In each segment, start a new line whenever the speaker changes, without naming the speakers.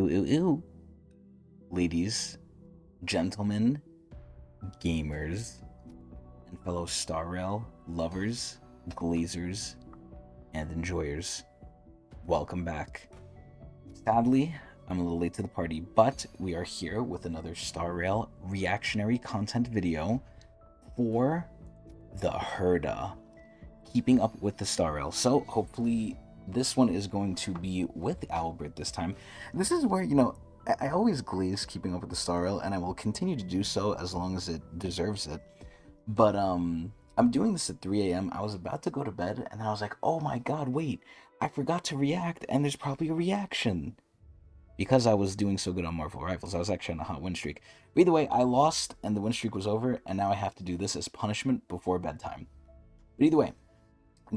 Ooh, ooh, ooh. Ladies, gentlemen, gamers, and fellow Star Rail lovers, glazers, and enjoyers, welcome back. Sadly, I'm a little late to the party, but we are here with another Star Rail reactionary content video for the Herta, keeping up with the Star Rail. So hopefully this one is going to be with Albert this time. This is where, I always glaze keeping up with the Star Rail, and I will continue to do so as long as it deserves it. But I'm doing this at 3 a.m. I was about to go to bed, and then I was like, oh my god, wait, I forgot to react, and there's probably a reaction. Because I was doing so good on Marvel Rivals, I was actually on a hot win streak. But either way, I lost, and the win streak was over, and now I have to do this as punishment before bedtime. But either way,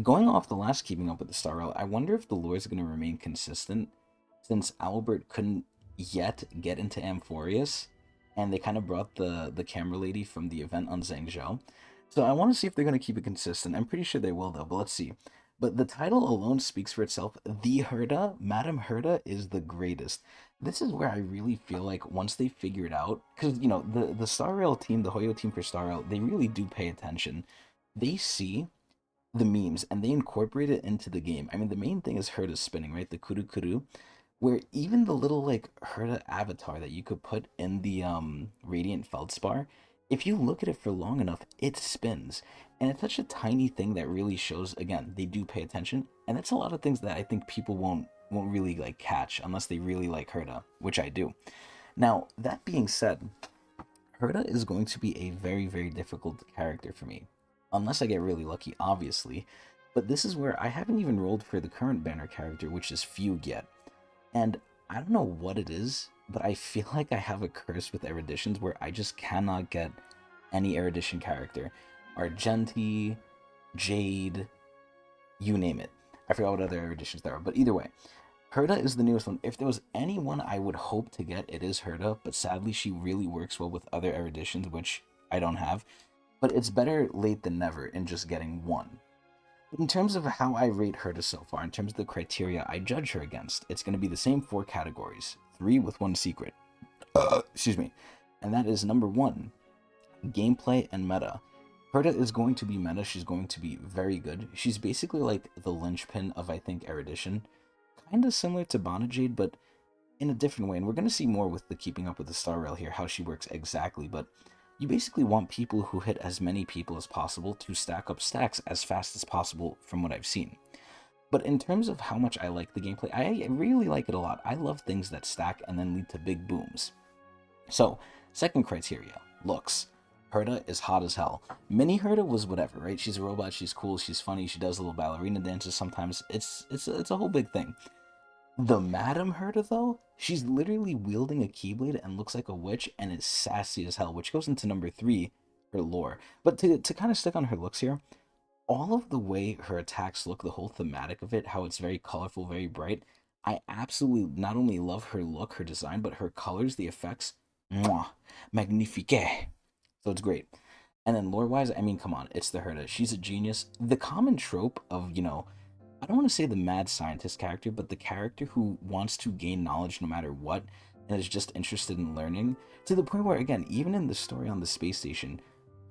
going off the last Keeping Up with the Star Rail, I wonder if the lore is going to remain consistent since Albert couldn't yet get into Amphorius, and they kind of brought the camera lady from the event on Zhangzhou. So I want to see if they're going to keep it consistent. I'm pretty sure they will, though, but let's see. But the title alone speaks for itself. The Herta, Madame Herta, is the greatest. This is where I really feel like once they figure it out, because, the Star Rail team, the Hoyo team for Star Rail, they really do pay attention. They see the memes and they incorporate it into the game. I mean, the main thing is Herta spinning, right? The kuru kuru, where even the little like Herta avatar that you could put in the radiant feldspar, if you look at it for long enough, it spins. And it's such a tiny thing that really shows again, they do pay attention. And that's a lot of things that I think people won't really like catch unless they really like Herta, which I do. Now, that being said, Herta is going to be a very, very difficult character for me. Unless I get really lucky, obviously. But this is where I haven't even rolled for the current banner character, which is Fugue yet. And I don't know what it is, but I feel like I have a curse with eruditions where I just cannot get any erudition character. Argenti, Jade, you name it. I forgot what other eruditions there are, but either way, Herta is the newest one. If there was anyone I would hope to get, it is Herta, but sadly she really works well with other eruditions, which I don't have. But it's better late than never in just getting one. But in terms of how I rate Herta so far, in terms of the criteria I judge her against, it's going to be the same four categories, three with one secret. Excuse me. And that is number one, gameplay and meta. Herta is going to be meta. She's going to be very good. She's basically like the linchpin of, I think, erudition. Kind of similar to Bonajade, but in a different way. And we're going to see more with the Keeping Up with the Star Rail here, how she works exactly. But you basically want people who hit as many people as possible to stack up stacks as fast as possible from what I've seen. But in terms of how much I like the gameplay, I really like it a lot. I love things that stack and then lead to big booms. So, second criteria, looks. Herta is hot as hell. Mini Herta was whatever, right? She's a robot, she's cool, she's funny, she does little ballerina dances sometimes. It's a whole big thing. The Madam Herta, though, she's literally wielding a Keyblade and looks like a witch and is sassy as hell, which goes into number three, her lore. But to kind of stick on her looks here, all of the way her attacks look, the whole thematic of it, how it's very colorful, very bright, I absolutely not only love her look, her design, but her colors, the effects, mwah, magnifique. So it's great. And then lore-wise, I mean, come on, it's the Herta. She's a genius. The common trope of, I don't want to say the mad scientist character, but the character who wants to gain knowledge no matter what and is just interested in learning, to the point where, again, even in the story on the space station,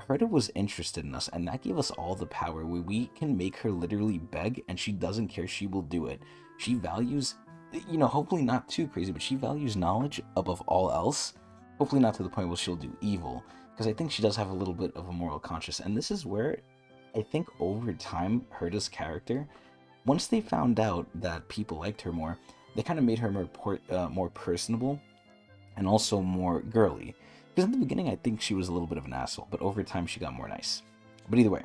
Herta was interested in us, and that gave us all the power where we can make her literally beg, and she doesn't care, she will do it. She values, hopefully not too crazy, but she values knowledge above all else. Hopefully not to the point where she'll do evil, because I think she does have a little bit of a moral conscience, and this is where I think over time, Herta's character, once they found out that people liked her more, they kind of made her more personable and also more girly. Because in the beginning, I think she was a little bit of an asshole, but over time, she got more nice. But either way,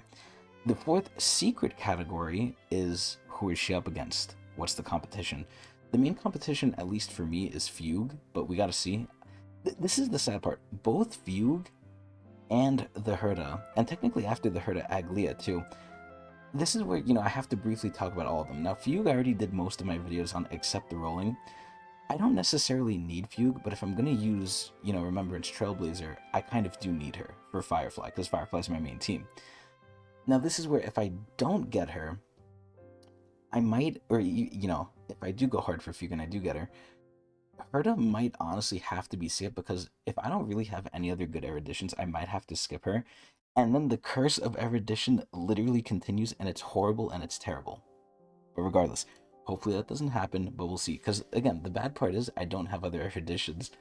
the fourth secret category is who is she up against? What's the competition? The main competition, at least for me, is Fugue, but we gotta see. This is the sad part. Both Fugue and the Herta, and technically after the Herta, Aglia too, this is where, I have to briefly talk about all of them. Now, Fugue, I already did most of my videos on except the rolling. I don't necessarily need Fugue, but if I'm going to use, Remembrance Trailblazer, I kind of do need her for Firefly, because Firefly's my main team. Now, this is where if I don't get her, I might, or, if I do go hard for Fugue and I do get her, Herta might honestly have to be skipped because if I don't really have any other good eruditions, I might have to skip her. And then the curse of erudition literally continues, and it's horrible and it's terrible. But regardless, hopefully that doesn't happen, but we'll see. Because again, the bad part is I don't have other eruditions.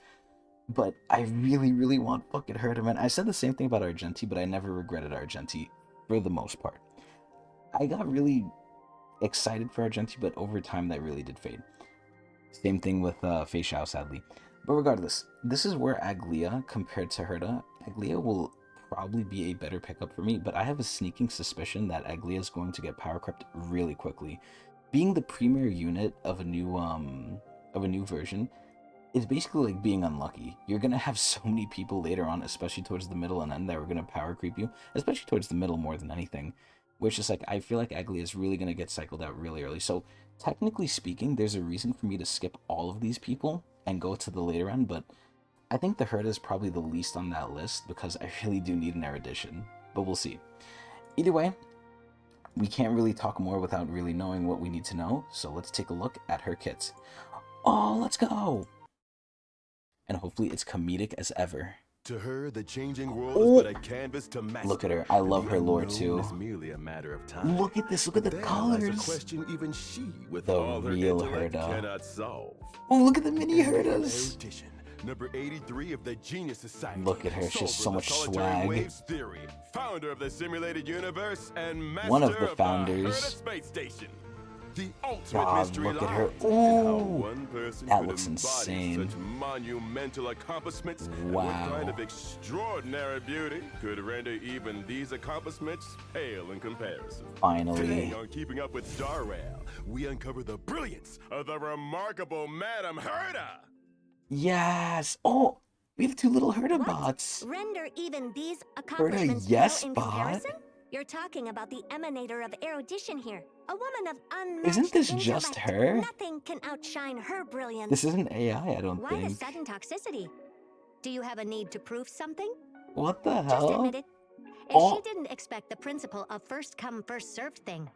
But I really, really want fucking Herta, man. I said the same thing about Argenti, but I never regretted Argenti for the most part. I got really excited for Argenti, but over time that really did fade. Same thing with Fei Xiao, sadly. But regardless, this is where Aglia, compared to Herta, Aglia will probably be a better pickup for me, but I have a sneaking suspicion that Aglia is going to get power crept really quickly. Being the premier unit of a new version is basically like being unlucky. You're gonna have so many people later on, especially towards the middle and end, that are gonna power creep you, especially towards the middle more than anything. Which is like, I feel like Aglia is really gonna get cycled out really early. So technically speaking, there's a reason for me to skip all of these people and go to the later end, but I think the Herta is probably the least on that list because I really do need an erudition. But we'll see. Either way, we can't really talk more without really knowing what we need to know, so let's take a look at her kit. Oh, let's go! And hopefully it's comedic as ever.
To her, the changing world is but a canvas to master.
Look at her. I love her lore too.
Is merely a matter of time.
Look at this. Look at the colors.
That's a question even she, with
the
all
real
her intellect,
Herta,
cannot solve.
Oh, look at the mini Hertas.
Erudition, number 83 of the Genius Society.
Look at her. She has so much swag.
Waves theory, founder of the simulated universe and master
one of the
of
founders.
Herta Space Station. The ultimate
God,
mystery
look at her.
lies in how
Ooh,
one person
that
could
looks
embody
insane.
Such monumental accomplishments.
Wow.
And what kind of extraordinary beauty could render even these accomplishments pale in comparison?
Finally.
Today on Keeping Up with Star Rail, we uncover the brilliance of the remarkable Madame Herta.
Yes. Oh, we have two little Herta bots.
Render even these accomplishments
Herta, yes,
pale in
bot.
comparison? You're talking about the emanator of erudition here. A woman of unmatched
Isn't this
intellect.
just her?
Nothing can outshine her brilliance.
This isn't AI, I don't
Why
think.
the sudden toxicity? Do you have a need to prove something?
What the
Just
hell?
admit it. If
Oh.
she didn't expect the principle of first come, first served thing,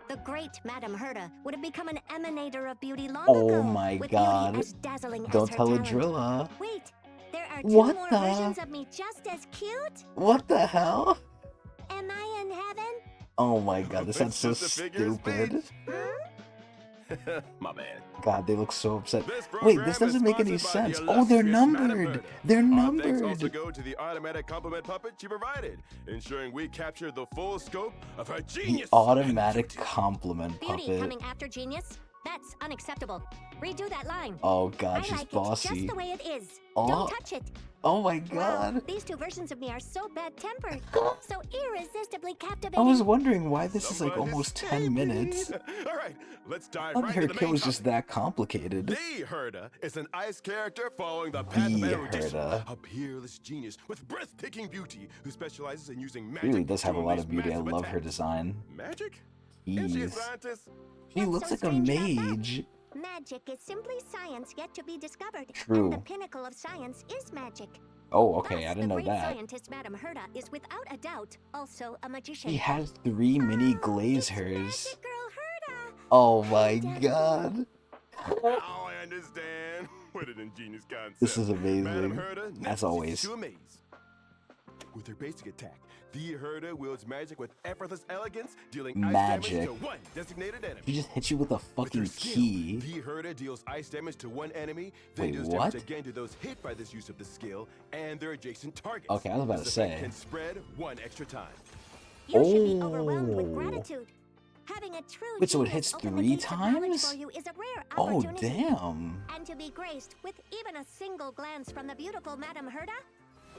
the great Madame Herta would have become an emanator of beauty long ago.
Oh my
with
God.
Beauty as dazzling
Don't
as her
tell
talent.
Adrilla.
Wait, there are two
What
more
the?
versions of me just as cute?
What the hell?
Am I in heaven?
Oh my God, this sounds
It's
so
just a figure of
stupid.
speech. My bad.
God, they look so upset.
This
Wait,
program
this doesn't
is
make any
sponsored by the
sense. Oh, they're
illustrious Madame
numbered.
Herta.
They're
Our thanks also
numbered.
go to the automatic compliment puppet she provided, ensuring we capture the full scope of her
The
genius.
automatic compliment
Beauty
puppet.
coming after genius? That's unacceptable. Redo that line.
Oh God,
I
she's
like
bossy.
it just the way it is.
Oh.
Don't touch it.
Oh my
Wow,
God.
these two versions of me are so bad-tempered, so irresistibly
I
captivating.
was wondering why this is like
Somebody's
almost 10
stampede.
minutes.
All right, let's dive
I thought
right
her
into the
kit
main
was just
topic.
that complicated.
The Herta is an ice character following the path of
The
erudition.
Herta.
A peerless genius with breathtaking beauty who specializes in using
She
magic.
really does have a
to
lot of
unleash
beauty. I
massive
love her
attacks.
design.
Magic? Is she a
Jeez.
scientist?
She
What's
looks
so
like a
strange about that?
mage.
Magic is simply science yet to be discovered.
True.
And the pinnacle of science is magic.
Oh, okay,
Thus,
I didn't know
the great
that.
scientist Madame Herta is without a doubt also a magician.
She has 3 mini
Oh,
glazers.
it's Magic Girl Herta.
Oh my God.
Oh, I understand. What an ingenious concept.
This is
Madame
amazing.
Herta
As
never
always.
ceases to amaze. With her basic attack, the Herta wields magic with effortless elegance, dealing ice
Magic.
damage to one designated enemy.
She just hits you with a
With her
fucking
skill,
key.
the Herta deals ice damage to one enemy, then
Wait,
deals
what?
damage again to those hit by this use of the skill and their adjacent targets.
Okay, I was about
This
to
effect
say.
can spread one extra time.
You should be overwhelmed with
Oh.
gratitude. Having a true
Wait, so it
genius
hits
open
3
the gates of knowledge
times?
for you is a rare
Oh,
opportunity.
damn.
And to be graced with even a single glance from the beautiful Madame Herta,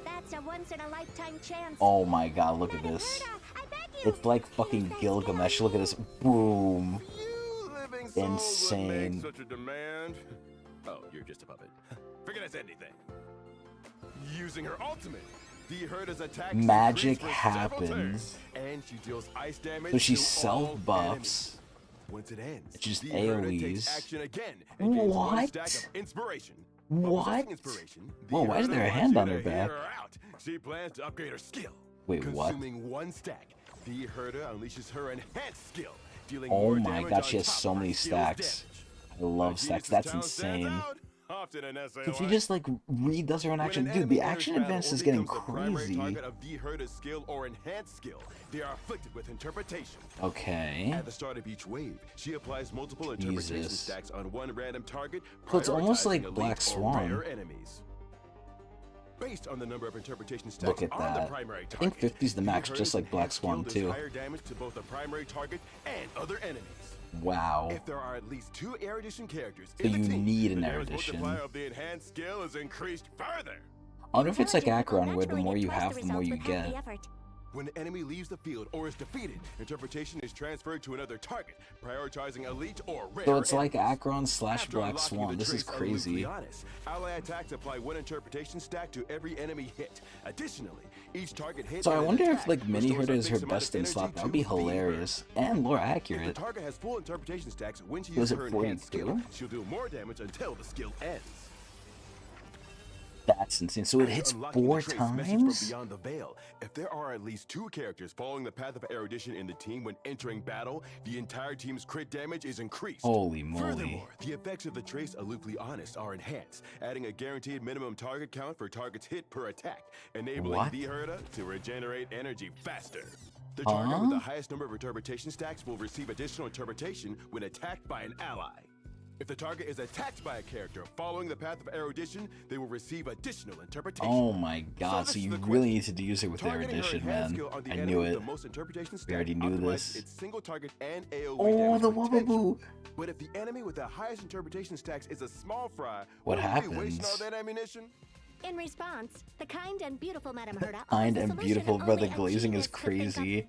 that's a once-in-a-lifetime chance.
Oh my God, look at
Madame
this.
Herta, I beg you.
It's like fucking Gilgamesh. Look at this. Boom.
You living souls
Insane.
would make such a demand. Oh, you're just a puppet. Forget I said anything. Using her ultimate, the Herta's attack
Magic
increase for several
happens.
turns, and she deals ice damage
So she
to all
self-buffs.
enemies. Once it ends,
It's just
the Herta
AoEs.
takes action again and gains one
What?
stack of inspiration.
What?
Possessing inspiration, the
Whoa, why is
Herta
there a
wants
hand
you
on
to
her
hear
back?
her out. She plans to upgrade her skill.
Wait, what?
Consuming one stack, the Herta unleashes her enhanced skill, dealing
Oh
more
my
damage
God,
on
she has
top
so
of her
many
skill's
stacks.
damage.
I love
Her
stacks.
genius's
That's
talent stands
insane.
out. often an SAO.
So she just like redoes her own action. Dude, the action advance is getting
The primary
crazy.
target of the Herta's skill or enhanced skill. They are afflicted with interpretation.
Okay.
At the start of each wave, she applies multiple interpretation
Jesus.
stacks on one random target.
So it's almost like
prioritizing elite
Black
or
Swan.
rare enemies. Based on the number of interpretation stacks
Look at
on the
that.
primary
I think
target,
50's the max,
Herta's
just like Black
enhanced
Swan
skill
too.
does higher damage to both the primary target and other enemies.
Wow.
If there are at least 2 air edition characters
So
in the
you
team,
need an
the
air
damage
edition.
multiplier of the enhanced skill is increased further.
I wonder if it's like
Intelligent people
Akron, where the
naturally
more
get
you
twice
have, the more
results
you
with half the
get.
effort.
When the enemy leaves the field or is defeated, interpretation is transferred to another target, prioritizing elite or rare.
So it's like
enemies.
Akron slash
After
Black
unlocking
Swan.
the
This is
trace
crazy.
Honest, ally attacks apply 1 interpretation stack to every enemy hit. Additionally, each target hit.
So I
and an
wonder if
attack
like Mini
restores
Herta
a
is her
fixed amount
best
of
in slot.
energy
That would be
to the
hilarious and more
If the
accurate.
target has full interpretation stacks, when she
Was
uses
it
her enhanced
42?
skill, she'll do more damage until the skill ends.
That's insane. So it hits
Unlocking the
4
trace message
times?
from beyond the veil. If there are at least 2 characters following the path of erudition in the team when entering battle, the entire team's crit damage is increased.
Holy moly.
Furthermore, the effects of the trace aloofly honest are enhanced, adding a guaranteed minimum target count for targets hit per attack, enabling
What?
the Herta to regenerate energy faster. The target with the highest number of interpretation stacks will receive additional interpretation when attacked by an ally. If the target is attacked by a character following the path of erudition, they will receive additional interpretation.
Oh my god,
this
so
is
you
the
really
question.
need to use it with
Targeting her
erudition,
enhanced
man.
skill on the
I
enemy
knew
with
it.
the most interpretation
We
stack
already knew
optimizes
this.
its single target and AoE
Oh,
damage
the
potential.
Wobbleboo!
But if the enemy with the highest interpretation stacks is a small fry,
What
will we be wasting all
happens?
that ammunition?
In response, the kind and beautiful Madame Herta
Kind
offers a
and
solution
beautiful, bro. The
only a
glazing
genius
is
could think of.
crazy.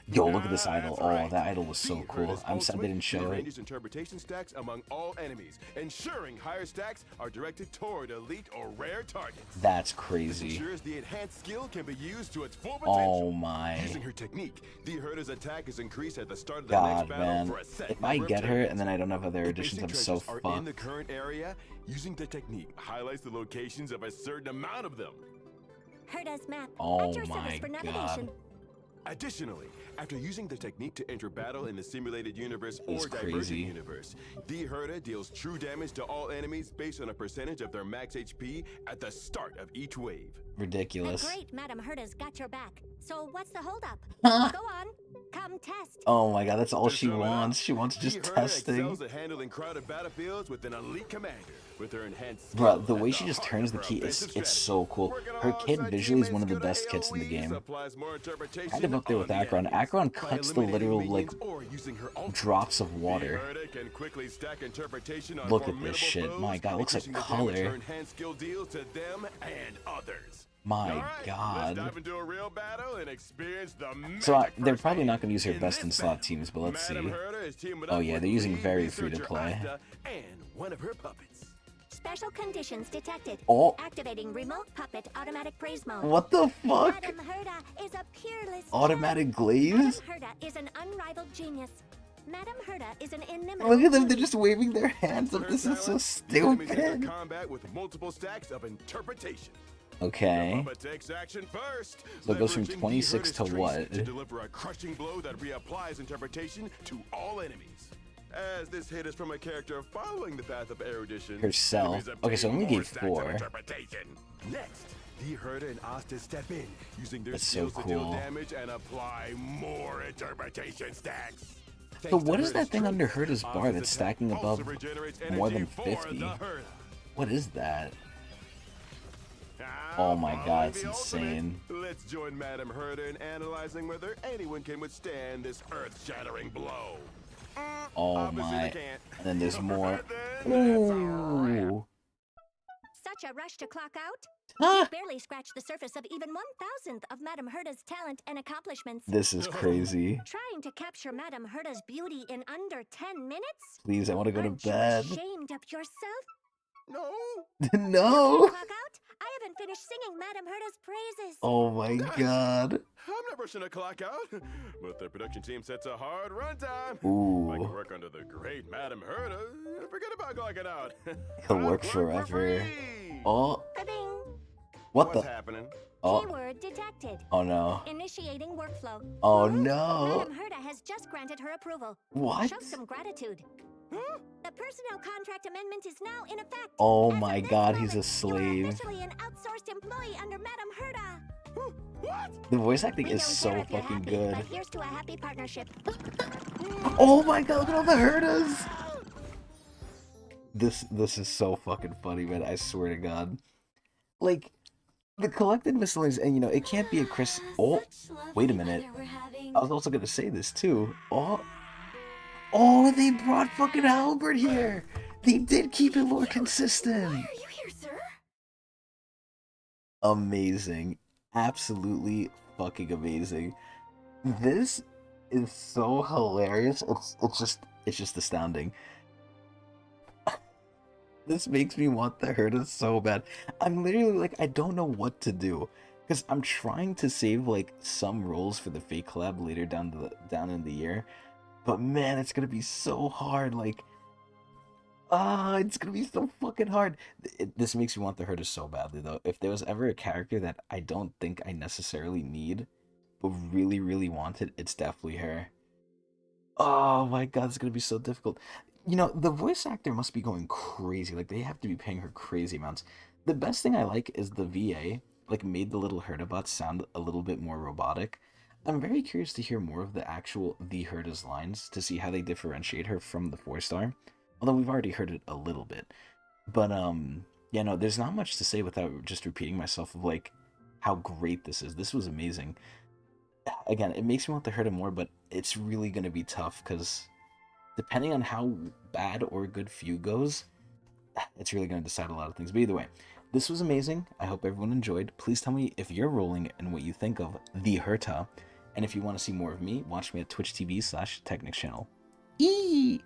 Yo, look at this idol.
That's
Oh,
right.
that idol was so
The
cool.
Herta's
I'm sad they
ultimate
didn't show it.
rearranges interpretation stacks among all enemies, ensuring higher stacks are directed toward elite or rare targets.
That's
This
crazy.
ensures the enhanced skill can be used to its full
Oh
potential.
my
Using her technique, the Herta's attack is increased at the start of the
god,
next battle
man.
for a set
If I
number of
get her
turns.
and then I don't have other
If
editions, I'm
basic
so
treasures are in the
fucked.
current area, using the technique highlights the locations of a certain amount of them.
Herta's map
Oh
at your
my
service for
God.
navigation.
Additionally, after using the technique to enter battle in the simulated universe
That's
or divergent
crazy.
universe, the Herta deals true damage to all enemies based on a percentage of their max HP at the start of each wave.
The
Ridiculous.
great Madame Herta's got your back. So what's the holdup?
Huh?
Go on, come test.
Oh my god, that's all
To
she
sum it up,
wants. She wants
the
just
Herta
testing.
excels at handling crowded battlefields with an elite commander with her enhanced
Bruh,
skill
the
at
way she just
heart
turns
of
the
her
key is
offensive
it's
strategy.
so cool.
Working
Her kid
alongside
visually is
teammates
one of the
good
best kits in the
AoEs
game.
applies more
Kind of
interpretation
up there
on
with
the
Akron.
enemies.
Akron
By
cuts the
eliminating
literal like
minions or using her ultimate,
drops of
the
water.
Herta can quickly stack interpretation on
Look at this
formidable
shit.
foes,
My god, it looks like
increasing the damage
color.
her enhanced skill deals to them and others.
My
All right,
god.
let's dive into a real battle and experience the
So
magic
they're
first
probably
aid.
not going to use her
In
best in
this
slot
battle,
teams, but let's see.
Madame Herta is teaming
Oh
up
yeah,
with
they're using
lead
very
researcher
free to play.
Asta and one of her puppets.
Special conditions detected.
Oh.
Activating remote puppet automatic praise mode.
What the fuck?
Madame Herta is a peerless
Automatic
gem.
glaze?
Madame Herta is an unrivaled genius. Madame Herta is an inimitable
Look at them, they're
beauty.
just waving their hands
To
up.
her
This is so
talent, the enemies enter
stupid.
combat with multiple stacks of interpretation.
Okay.
Puppet takes action first.
So it goes from
leveraging the
26
Herta's
to
trace
what?
To deliver a crushing blow that reapplies interpretation to all enemies. As this hit is from a character following the path of erudition.
Herself.
enemies
Okay, so
obtain
only
more
gave
stacks of
4.
interpretation. Next, the Herta and Asta step in, using their
That's so
skills to deal
cool.
damage and apply more interpretation stacks.
So
Thanks to
what is that
Herta's
thing
trace,
under Herta's bar
Asta's
that's
attack
stacking
also
above
regenerates
more
energy
than
for
50?
the Herta.
What is that?
Now,
Oh my
following
god, it's
the ultimate,
insane.
Let's join Madame Herta in analyzing whether anyone can withstand this earth-shattering blow.
Oh
Obviously they
my.
can't.
And then there's more.
Then that's a wrap.
Ooh.
Such a rush to clock out?
Ah,
Barely scratched the surface of even 1,000th of Madame Herta's talent and accomplishments.
this is crazy.
Trying to capture Madame Herta's beauty in under 10 minutes?
Please, I want to go to
Aren't you
bed.
ashamed of yourself?
No.
No!
Clock out? I haven't finished singing Madame Herta's praises.
Oh my god.
I'm not rushing a clock out, but the production team sets a hard runtime. If I
Ooh.
can work under the great Madame Herta, forget about clocking out.
He'll
I'll
work
for
forever.
free.
Oh,
Ba-bing.
what
What's
the?
happening?
Oh,
Keyword detected.
oh no.
Initiating workflow.
Oh no.
Madame Herta has just granted her approval.
What?
Show some gratitude. The personnel contract amendment is now in effect.
Oh
As
my
of this
god, he's a
moment,
slave.
You are officially an outsourced employee under Madame Herta.
What?
The voice acting
We
is
don't
so
care if you're
fucking
happy,
good.
but here's to a happy partnership.
Oh my god, look at all the Hertas! This is so fucking funny, man. I swear to God. Like, the collected miscellaneous, and you know, it can't be a Chris. Oh, wait a minute. I was also gonna say this too. Oh, they brought fucking Albert here. They did keep it more consistent.
Why are you here, sir?
Amazing, absolutely fucking amazing. This is so hilarious. It's just astounding. This makes me want the Herta so bad. I'm literally like, I don't know what to do. Because I'm trying to save like some roles for the fake collab later down in the year. But man, it's gonna be so hard. Like, it's gonna be so fucking hard. This makes me want the Herta so badly though. If there was ever a character that I don't think I necessarily need, but really, really wanted, it's definitely her. Oh my god, it's gonna be so difficult. You know, the voice actor must be going crazy. Like, they have to be paying her crazy amounts. The best thing I like is the VA, like, made the little Hertabots sound a little bit more robotic. I'm very curious to hear more of the actual The Herta's lines to see how they differentiate her from the 4-star. Although we've already heard it a little bit. But, yeah, no, there's not much to say without just repeating myself of, like, how great this is. This was amazing. Again, it makes me want to hurt him more, but it's really going to be tough because depending on how bad or good Few goes, it's really going to decide a lot of things. But either way, this was amazing. I hope everyone enjoyed. Please tell me if you're rolling and what you think of the Herta. And if you want to see more of me, watch me at Twitch TV/Tecnics channel. Eee!